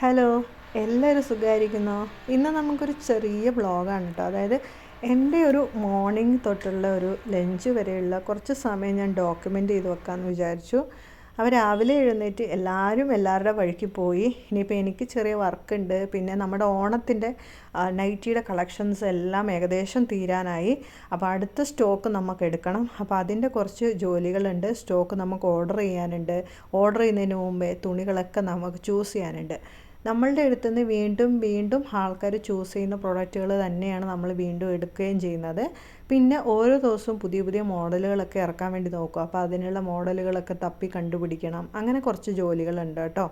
Hello, എല്ലാവരും സുഖമായിരിക്കുന്നോ? ഇന്ന് നമുക്കൊരു ചെറിയ വ്ളോഗാണ് കേട്ടോ. അതായത് എൻ്റെ ഒരു മോർണിംഗ് തൊട്ടുള്ള ഒരു ലഞ്ച് വരെയുള്ള കുറച്ച് സമയം ഞാൻ ഡോക്യുമെൻ്റ് ചെയ്ത് വെക്കാമെന്ന് വിചാരിച്ചു. അപ്പോൾ രാവിലെ എഴുന്നേറ്റ് എല്ലാവരും എല്ലാവരുടെ വഴിക്ക് പോയി. ഇനിയിപ്പോൾ എനിക്ക് ചെറിയ വർക്കുണ്ട്. പിന്നെ നമ്മുടെ ഓണത്തിൻ്റെ നൈറ്റിയുടെ കളക്ഷൻസ് എല്ലാം ഏകദേശം തീരാനായി. അപ്പോൾ അടുത്ത സ്റ്റോക്ക് നമുക്ക് എടുക്കണം. അപ്പോൾ അതിൻ്റെ കുറച്ച് ജോലികളുണ്ട്. സ്റ്റോക്ക് നമുക്ക് ഓർഡർ ചെയ്യാനുണ്ട്. ഓർഡർ ചെയ്യുന്നതിന് മുമ്പേ തുണികളൊക്കെ നമുക്ക് ചൂസ് ചെയ്യാനുണ്ട്. നമ്മളുടെ അടുത്ത് നിന്ന് വീണ്ടും വീണ്ടും ആൾക്കാർ ചൂസ് ചെയ്യുന്ന പ്രൊഡക്റ്റുകൾ തന്നെയാണ് നമ്മൾ വീണ്ടും എടുക്കുകയും ചെയ്യുന്നത്. പിന്നെ ഓരോ ദിവസവും പുതിയ പുതിയ മോഡലുകളൊക്കെ ഇറക്കാൻ വേണ്ടി നോക്കും. അപ്പോൾ അതിനുള്ള മോഡലുകളൊക്കെ തപ്പി കണ്ടുപിടിക്കണം. അങ്ങനെ കുറച്ച് ജോലികളുണ്ട് കേട്ടോ.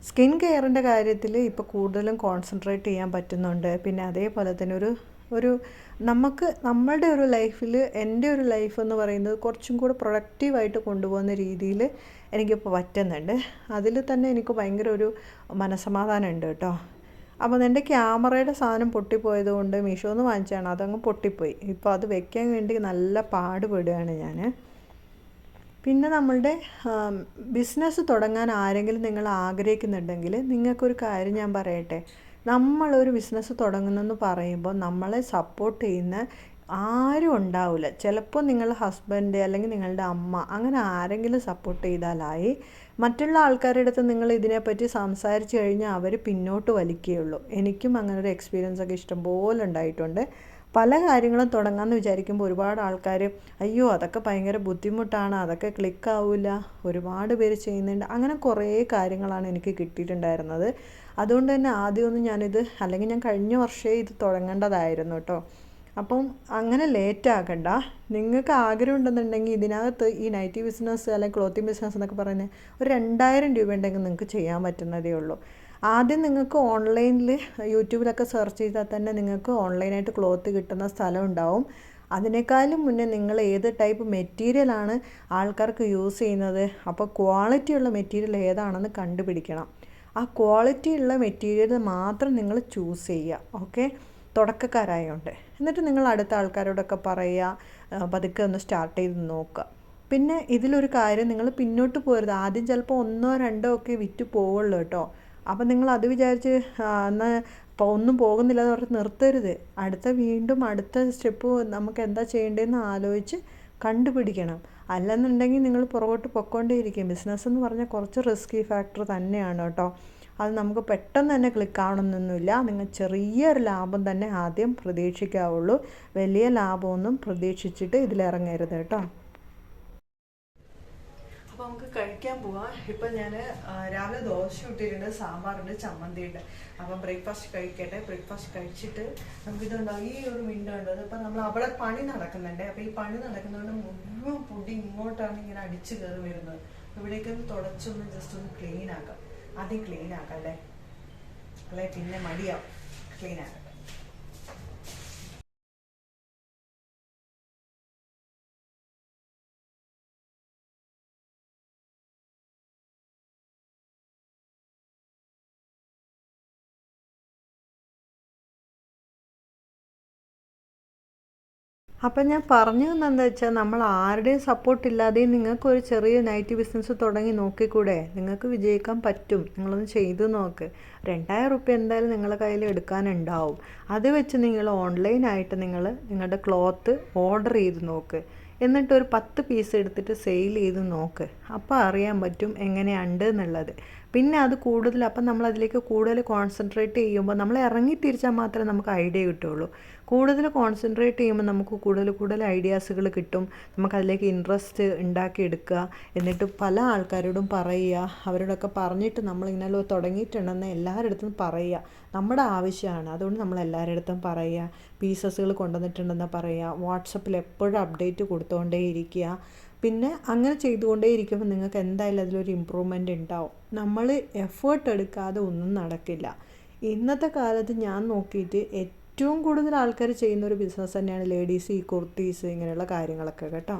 സ്കിൻ കെയറിൻ്റെ കാര്യത്തിൽ ഇപ്പോൾ കൂടുതലും കോൺസെൻട്രേറ്റ് ചെയ്യാൻ പറ്റുന്നുണ്ട്. പിന്നെ അതേപോലെ തന്നെ ഒരു നമുക്ക് നമ്മളുടെ ഒരു ലൈഫിൽ, എൻ്റെ ഒരു ലൈഫ് എന്ന് പറയുന്നത് കുറച്ചും കൂടെ പ്രൊഡക്റ്റീവായിട്ട് കൊണ്ടുപോകുന്ന രീതിയിൽ എനിക്കിപ്പോൾ പറ്റുന്നുണ്ട്. അതിൽ തന്നെ എനിക്ക് ഭയങ്കര ഒരു മനസ്സമാധാനം ഉണ്ട് കേട്ടോ. അപ്പോൾ എൻ്റെ ക്യാമറയുടെ സാധനം പൊട്ടിപ്പോയത് കൊണ്ട് മീഷോന്ന് വാങ്ങിച്ചാണ്, അതങ്ങ് പൊട്ടിപ്പോയി. ഇപ്പോൾ അത് വെക്കാൻ വേണ്ടി നല്ല പാടുപെടുകയാണ് ഞാൻ. പിന്നെ നമ്മളുടെ ബിസിനസ് തുടങ്ങാൻ ആരെങ്കിലും നിങ്ങൾ ആഗ്രഹിക്കുന്നുണ്ടെങ്കിൽ നിങ്ങൾക്കൊരു കാര്യം ഞാൻ പറയട്ടെ. നമ്മളൊരു ബിസിനസ് തുടങ്ങുന്നെന്ന് പറയുമ്പോൾ നമ്മളെ സപ്പോർട്ട് ചെയ്യുന്ന ആരും ഉണ്ടാവില്ല. ചിലപ്പോൾ നിങ്ങളുടെ ഹസ്ബൻഡ് അല്ലെങ്കിൽ നിങ്ങളുടെ അമ്മ അങ്ങനെ ആരെങ്കിലും സപ്പോർട്ട് ചെയ്താലായി. മറ്റുള്ള ആൾക്കാരുടെ അടുത്ത് നിങ്ങൾ ഇതിനെപ്പറ്റി സംസാരിച്ച് കഴിഞ്ഞാൽ അവർ പിന്നോട്ട് വലിക്കുകയുള്ളൂ. എനിക്കും അങ്ങനെ ഒരു എക്സ്പീരിയൻസ് ഒക്കെ ഇഷ്ടംപോലെ ഉണ്ടായിട്ടുണ്ട്. പല കാര്യങ്ങളും തുടങ്ങാമെന്ന് വിചാരിക്കുമ്പോൾ ഒരുപാട് ആൾക്കാർ അയ്യോ അതൊക്കെ ഭയങ്കര ബുദ്ധിമുട്ടാണ്, അതൊക്കെ ക്ലിക്കാവില്ല, ഒരുപാട് പേര് ചെയ്യുന്നുണ്ട്, അങ്ങനെ കുറേ കാര്യങ്ങളാണ് എനിക്ക് കിട്ടിയിട്ടുണ്ടായിരുന്നത്. അതുകൊണ്ട് തന്നെ ആദ്യമൊന്നും ഞാനിത്, അല്ലെങ്കിൽ ഞാൻ കഴിഞ്ഞ വർഷമേ ഇത് തുടങ്ങേണ്ടതായിരുന്നു കേട്ടോ. അപ്പം അങ്ങനെ ലേറ്റ് ആക്കണ്ട. നിങ്ങൾക്ക് ആഗ്രഹം ഉണ്ടെന്നുണ്ടെങ്കിൽ ഇതിനകത്ത് ഈ നൈറ്റി ബിസിനസ് അല്ലെങ്കിൽ ക്ലോത്തിങ് ബിസിനസ് എന്നൊക്കെ പറയുന്നത് ഒരു 2000 രൂപ ഉണ്ടെങ്കിൽ നിങ്ങൾക്ക് ചെയ്യാൻ പറ്റുന്നതേ ഉള്ളൂ. ആദ്യം നിങ്ങൾക്ക് ഓൺലൈനിൽ യൂട്യൂബിലൊക്കെ സെർച്ച് ചെയ്താൽ തന്നെ നിങ്ങൾക്ക് ഓൺലൈനായിട്ട് ക്ലോത്ത് കിട്ടുന്ന സ്ഥലം ഉണ്ടാവും. അതിനേക്കാളും മുന്നേ നിങ്ങൾ ഏത് ടൈപ്പ് മെറ്റീരിയലാണ് ആൾക്കാർക്ക് യൂസ് ചെയ്യുന്നത്, അപ്പോൾ ക്വാളിറ്റിയുള്ള മെറ്റീരിയൽ ഏതാണെന്ന് കണ്ടുപിടിക്കണം. ആ ക്വാളിറ്റിയുള്ള മെറ്റീരിയൽ മാത്രം നിങ്ങൾ ചൂസ് ചെയ്യുക. ഓക്കെ, തുടക്കക്കാരായതുകൊണ്ട്. എന്നിട്ട് നിങ്ങൾ അടുത്ത ആൾക്കാരോടൊക്കെ പറയുക, പതുക്കെ ഒന്ന് സ്റ്റാർട്ട് ചെയ്ത് നോക്കുക. പിന്നെ ഇതിലൊരു കാര്യം, നിങ്ങൾ പിന്നോട്ട് പോകരുത്. ആദ്യം ചിലപ്പോൾ 1 2 ഒക്കെ വിറ്റ് പോവുള്ളൂ കേട്ടോ. അപ്പം നിങ്ങൾ അത് വിചാരിച്ച് എന്നാൽ ഇപ്പോൾ ഒന്നും പോകുന്നില്ല എന്ന് പറഞ്ഞ് നിർത്തരുത്. വീണ്ടും അടുത്ത സ്റ്റെപ്പ് നമുക്ക് എന്താ ചെയ്യേണ്ടതെന്ന് ആലോചിച്ച് കണ്ടുപിടിക്കണം. അല്ലെന്നുണ്ടെങ്കിൽ നിങ്ങൾ പുറകോട്ട് പൊയ്ക്കൊണ്ടേയിരിക്കും. ബിസിനസ് എന്ന് പറഞ്ഞാൽ കുറച്ച് റിസ്കി ഫാക്ടർ തന്നെയാണ് കേട്ടോ. അത് നമുക്ക് പെട്ടെന്ന് തന്നെ ക്ലിക്ക് ആവണമെന്നൊന്നുമില്ല. നിങ്ങൾ ചെറിയൊരു ലാഭം തന്നെ ആദ്യം പ്രതീക്ഷിക്കാവുള്ളൂ. വലിയ ലാഭമൊന്നും പ്രതീക്ഷിച്ചിട്ട് ഇതിലിറങ്ങരുത് കേട്ടോ. അപ്പോൾ നമുക്ക് കഴിക്കാൻ പോവാം. ഇപ്പം ഞാൻ രാവിലെ ദോശ ഇട്ടിട്ടുണ്ട്, സാമ്പാറുണ്ട്, ചമ്മന്തിയുണ്ട്. അപ്പം ബ്രേക്ക്ഫാസ്റ്റ് കഴിക്കട്ടെ. ബ്രേക്ക്ഫാസ്റ്റ് കഴിച്ചിട്ട് നമുക്കിതുണ്ടാവും. ഈ ഒരു വിൻഡോ ഉണ്ട്, അതിപ്പോൾ നമ്മൾ അവിടെ പണി നടക്കുന്നുണ്ട്. അപ്പോൾ ഈ പണി നടക്കുന്നതുകൊണ്ട് മുഴുവൻ പൊടി ഇങ്ങോട്ടാണ് ഇങ്ങനെ അടിച്ച് കയറി വരുന്നത്. ഇവിടേക്കൊന്ന് തുടച്ചൊന്ന് ജസ്റ്റ് ഒന്ന് ക്ലീൻ ആക്കാം. ആദ്യം ക്ലീൻ ആക്കാം അല്ലേ പിന്നെ മടിയാവും. ക്ലീൻ ആക്കാം. അപ്പം ഞാൻ പറഞ്ഞു തന്നെന്താ വെച്ചാൽ, നമ്മൾ ആരുടെയും സപ്പോർട്ട് ഇല്ലാതെയും നിങ്ങൾക്കൊരു ചെറിയ നൈറ്റി ബിസിനസ് തുടങ്ങി നോക്കിക്കൂടെ? നിങ്ങൾക്ക് വിജയിക്കാൻ പറ്റും. നിങ്ങളൊന്ന് ചെയ്തു നോക്ക്. 2000 റുപ്യ എന്തായാലും നിങ്ങളുടെ കയ്യിൽ എടുക്കാനുണ്ടാവും. അത് വെച്ച് നിങ്ങൾ ഓൺലൈനായിട്ട് നിങ്ങളുടെ ക്ലോത്ത് ഓർഡർ ചെയ്ത് നോക്ക്. എന്നിട്ട് ഒരു 10 പീസ് എടുത്തിട്ട് സെയിൽ ചെയ്ത് നോക്ക്. അപ്പോൾ അറിയാൻ പറ്റും എങ്ങനെയുണ്ട് എന്നുള്ളത്. പിന്നെ അത് കൂടുതൽ, അപ്പം നമ്മളതിലേക്ക് കൂടുതൽ കോൺസെൻട്രേറ്റ് ചെയ്യുമ്പോൾ, നമ്മൾ ഇറങ്ങി തിരിച്ചാൽ മാത്രമേ നമുക്ക് ഐഡിയ കിട്ടുള്ളൂ. കൂടുതൽ കോൺസെൻട്രേറ്റ് ചെയ്യുമ്പോൾ നമുക്ക് കൂടുതൽ ഐഡിയാസുകൾ കിട്ടും. നമുക്കതിലേക്ക് ഇൻട്രസ്റ്റ് ഉണ്ടാക്കിയെടുക്കുക. എന്നിട്ട് പല ആൾക്കാരോടും പറയുക. അവരോടൊക്കെ പറഞ്ഞിട്ട് നമ്മളിങ്ങനെ തുടങ്ങിയിട്ടുണ്ടെന്ന് എല്ലാവരുടെ അടുത്തും പറയുക. നമ്മുടെ ആവശ്യമാണ്, അതുകൊണ്ട് നമ്മൾ എല്ലാവരുടെ അടുത്തും പറയുക. പീസസുകൾ കൊണ്ടുവന്നിട്ടുണ്ടെന്ന് പറയുക. വാട്സപ്പിൽ എപ്പോഴും അപ്ഡേറ്റ് കൊടുത്തുകൊണ്ടേ ഇരിക്കുക. പിന്നെ അങ്ങനെ ചെയ്തുകൊണ്ടേ ഇരിക്കുമ്പോൾ നിങ്ങൾക്ക് എന്തായാലും അതിലൊരു ഇമ്പ്രൂവ്മെൻ്റ് ഉണ്ടാവും. നമ്മൾ എഫേർട്ട് എടുക്കാതെ ഒന്നും നടക്കില്ല. ഇന്നത്തെ കാലത്ത് ഞാൻ നോക്കിയിട്ട് ഏറ്റവും കൂടുതൽ ആൾക്കാർ ചെയ്യുന്ന ഒരു ബിസിനസ് തന്നെയാണ് ലേഡീസ് ഈ കുർത്തീസ് ഇങ്ങനെയുള്ള കാര്യങ്ങളൊക്കെ കേട്ടോ.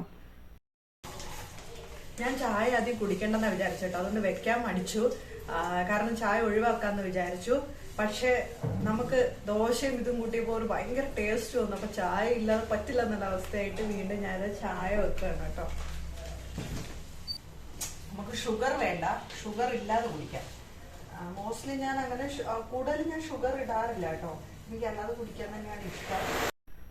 ഞാൻ ചായ ആദ്യം കുടിക്കണ്ടെന്നാണ് വിചാരിച്ചേട്ടോ. അതുകൊണ്ട് വെക്കാൻ മടിച്ചു. കാരണം ചായ ഒഴിവാക്കാമെന്ന് വിചാരിച്ചു. പക്ഷേ നമുക്ക് ദോശയും ഇതും കൂട്ടിയപ്പോൾ ഒരു ഭയങ്കര ടേസ്റ്റ് വന്നു. അപ്പോൾ ചായ ഇല്ലാതെ പറ്റില്ല എന്നുള്ള അവസ്ഥയായിട്ട് വീണ്ടും ഞാൻ ചായ വെക്കുകയാണ് കേട്ടോ. നമുക്ക് ഷുഗർ വേണ്ട, ഷുഗർ ഇല്ലാതെ കുടിക്കാം. മോസ്റ്റ്ലി ഞാൻ അങ്ങനെ കൂടുതലും ഞാൻ ഷുഗർ ഇടാറില്ല കേട്ടോ. എനിക്ക് അല്ലാതെ കുടിക്കാൻ തന്നെയാണ് ഇഷ്ടം.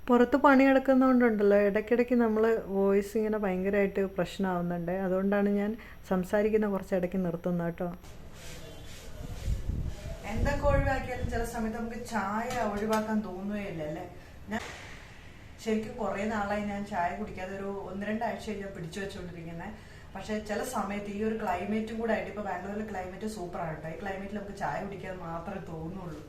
പുറത്ത് പണിയെടുക്കുന്നതുകൊണ്ടുണ്ടല്ലോ ഇടയ്ക്കിടയ്ക്ക് നമ്മൾ വോയിസ് ഇങ്ങനെ ഭയങ്കരമായിട്ട് പ്രശ്നമാവുന്നുണ്ട്. അതുകൊണ്ടാണ് ഞാൻ സംസാരിക്കുന്ന കുറച്ച് ഇടയ്ക്ക് നിർത്തുന്നത് കേട്ടോ. എന്തൊക്കെ ഒഴിവാക്കിയാലും ചില സമയത്ത് നമുക്ക് ചായ ഒഴിവാക്കാൻ തോന്നുകയില്ല അല്ലേ. ഞാൻ ശരിക്കും കുറേ നാളായി ഞാൻ ചായ കുടിക്കാതെ ഒരു 1-2 ആഴ്ച ഞാൻ പിടിച്ചു വെച്ചുകൊണ്ടിരിക്കുന്നത്. പക്ഷേ ചില സമയത്ത് ഈ ഒരു ക്ലൈമറ്റും കൂടെ ആയിട്ട്, ഇപ്പോൾ ബാംഗ്ലൂരിലെ ക്ലൈമറ്റ് സൂപ്പറാണ് കേട്ടോ. ഈ ക്ലൈമറ്റിൽ നമുക്ക് ചായ കുടിക്കാൻ മാത്രമേ തോന്നുള്ളൂ.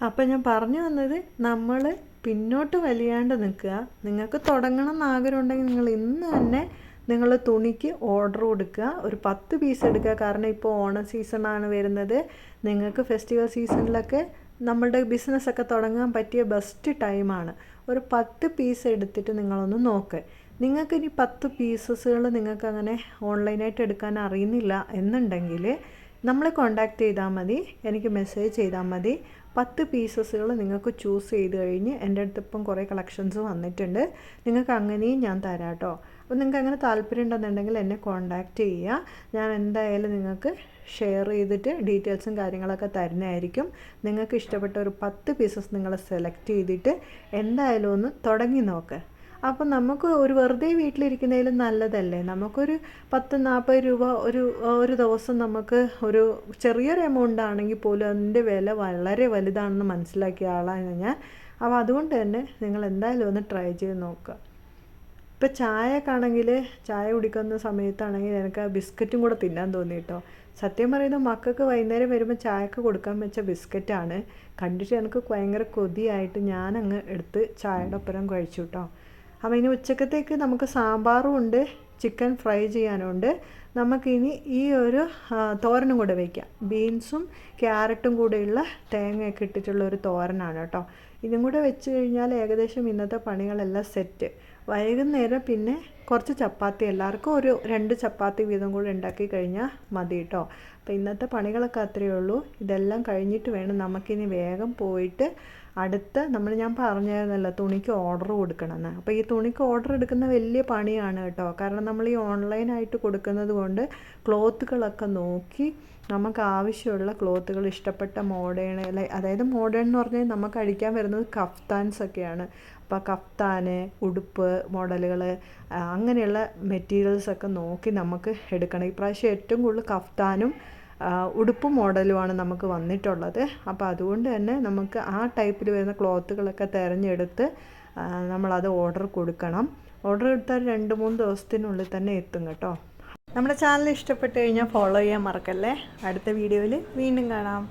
അപ്പം ഞാൻ പറഞ്ഞു വന്നത്, നമ്മൾ പിന്നോട്ട് വലിയാണ്ട് നിൽക്കുക. നിങ്ങൾക്ക് തുടങ്ങണം എന്ന് ആഗ്രഹം ഉണ്ടെങ്കിൽ നിങ്ങൾ ഇന്ന് തന്നെ നിങ്ങൾ തുണിക്ക് ഓർഡർ കൊടുക്കുക. ഒരു 10 പീസ് എടുക്കുക. കാരണം ഇപ്പോൾ ഓണം സീസണാണ് വരുന്നത്. നിങ്ങൾക്ക് ഫെസ്റ്റിവൽ സീസണിലൊക്കെ നമ്മളുടെ ബിസിനസ്സൊക്കെ തുടങ്ങാൻ പറ്റിയ ബെസ്റ്റ് ടൈമാണ്. ഒരു 10 പീസ് എടുത്തിട്ട് നിങ്ങളൊന്ന് നോക്ക്. നിങ്ങൾക്ക് ഇനി 10 പീസസുകൾ നിങ്ങൾക്ക് അങ്ങനെ ഓൺലൈനായിട്ട് എടുക്കാൻ അറിയുന്നില്ല എന്നുണ്ടെങ്കിൽ നമ്മളെ കോൺടാക്റ്റ് ചെയ്താൽ മതി, എനിക്ക് മെസ്സേജ് ചെയ്താൽ മതി. 10 പീസസുകൾ നിങ്ങൾക്ക് ചൂസ് ചെയ്ത് കഴിഞ്ഞ് എൻ്റെ അടുത്ത് ഇപ്പം കുറേ കളക്ഷൻസ് വന്നിട്ടുണ്ട്. നിങ്ങൾക്ക് അങ്ങനെയും ഞാൻ തരാം കേട്ടോ. അപ്പോൾ നിങ്ങൾക്ക് അങ്ങനെ താല്പര്യം ഉണ്ടെന്നുണ്ടെങ്കിൽ എന്നെ കോൺടാക്റ്റ് ചെയ്യുക. ഞാൻ എന്തായാലും നിങ്ങൾക്ക് ഷെയർ ചെയ്തിട്ട് ഡീറ്റെയിൽസും കാര്യങ്ങളൊക്കെ തരുന്നതായിരിക്കും. നിങ്ങൾക്ക് ഇഷ്ടപ്പെട്ട ഒരു 10 പീസസ് നിങ്ങൾ സെലക്ട് ചെയ്തിട്ട് എന്തായാലും ഒന്ന് തുടങ്ങി നോക്ക്. അപ്പം നമുക്ക് ഒരു വെറുതെ വീട്ടിലിരിക്കുന്നതിലും നല്ലതല്ലേ. നമുക്കൊരു 10-40 രൂപ ഒരു ദിവസം നമുക്ക് ഒരു ചെറിയൊരു എമൗണ്ട് ആണെങ്കിൽ പോലും അതിൻ്റെ വില വളരെ വലുതാണെന്ന് മനസ്സിലാക്കിയ ആളാണ് ഞാൻ. അപ്പോൾ അതുകൊണ്ട് തന്നെ നിങ്ങൾ എന്തായാലും ഒന്ന് ട്രൈ ചെയ്ത് നോക്കുക. ഇപ്പോൾ ചായക്കാണെങ്കിൽ ചായ കുടിക്കുന്ന സമയത്താണെങ്കിൽ എനിക്ക് ബിസ്ക്കറ്റും കൂടെ തിന്നാൻ തോന്നി കേട്ടോ. സത്യം പറയുന്നത് മക്കൾക്ക് വൈകുന്നേരം വരുമ്പോൾ ചായക്ക് കൊടുക്കാൻ വെച്ച ബിസ്ക്കറ്റാണ്. കണ്ടിട്ട് എനിക്ക് ഭയങ്കര കൊതിയായിട്ട് ഞാനങ്ങ് എടുത്ത് ചായയുടെ ഒപ്പരം കഴിച്ചു കേട്ടോ. അപ്പോൾ ഇനി ഉച്ചക്കത്തേക്ക് നമുക്ക് സാമ്പാറും ഉണ്ട്, ചിക്കൻ ഫ്രൈ ചെയ്യാനുണ്ട്. നമുക്കിനി ഈ ഒരു തോരനും കൂടെ വയ്ക്കാം. ബീൻസും ക്യാരറ്റും കൂടെയുള്ള തേങ്ങയൊക്കെ ഇട്ടിട്ടുള്ള ഒരു തോരനാണ് കേട്ടോ. ഇതും കൂടെ വെച്ച് കഴിഞ്ഞാൽ ഏകദേശം ഇന്നത്തെ പണികളെല്ലാം സെറ്റ്. വൈകുന്നേരം പിന്നെ കുറച്ച് ചപ്പാത്തി, എല്ലാവർക്കും ഒരു 2 ചപ്പാത്തി വീതം കൂടെ ഉണ്ടാക്കി കഴിഞ്ഞാൽ മതി കേട്ടോ. അപ്പോൾ ഇന്നത്തെ പണികളൊക്കെ അത്രയേ ഉള്ളൂ. ഇതെല്ലാം കഴിഞ്ഞിട്ട് വേണം നമുക്കിനി വേഗം പോയിട്ട് ഞാൻ പറഞ്ഞായിരുന്നല്ലോ തുണിക്ക് ഓർഡർ കൊടുക്കണമെന്ന്. അപ്പോൾ ഈ തുണിക്ക് ഓർഡർ എടുക്കുന്ന വലിയ പണിയാണ് കേട്ടോ. കാരണം നമ്മൾ ഈ ഓൺലൈനായിട്ട് കൊടുക്കുന്നത് കൊണ്ട് ക്ലോത്തുകളൊക്കെ നോക്കി നമുക്ക് ആവശ്യമുള്ള ക്ലോത്തുകൾ ഇഷ്ടപ്പെട്ട മോഡേൺ, അതായത് മോഡേൺ എന്ന് പറഞ്ഞാൽ നമുക്ക് അടിക്കാൻ വരുന്നത് കഫ്താൻസ് ഒക്കെയാണ്. അപ്പോൾ കഫ്താന്, ഉടുപ്പ് മോഡലുകൾ, അങ്ങനെയുള്ള മെറ്റീരിയൽസൊക്കെ നോക്കി നമുക്ക് എടുക്കണം. ഇപ്രാവശ്യം ഏറ്റവും കൂടുതൽ കഫ്താനും ഉടുപ്പ് മോഡലുമാണ് നമുക്ക് വന്നിട്ടുള്ളത്. അപ്പോൾ അതുകൊണ്ട് തന്നെ നമുക്ക് ആ ടൈപ്പിൽ വരുന്ന ക്ലോത്തുകളൊക്കെ തിരഞ്ഞെടുത്ത് നമ്മളത് ഓർഡർ കൊടുക്കണം. ഓർഡർ എടുത്താൽ 2-3 ദിവസത്തിനുള്ളിൽ തന്നെ എത്തും കേട്ടോ. നമ്മുടെ ചാനൽ ഇഷ്ടപ്പെട്ട് കഴിഞ്ഞാൽ ഫോളോ ചെയ്യാൻ മറക്കല്ലേ. അടുത്ത വീഡിയോയിൽ വീണ്ടും കാണാം.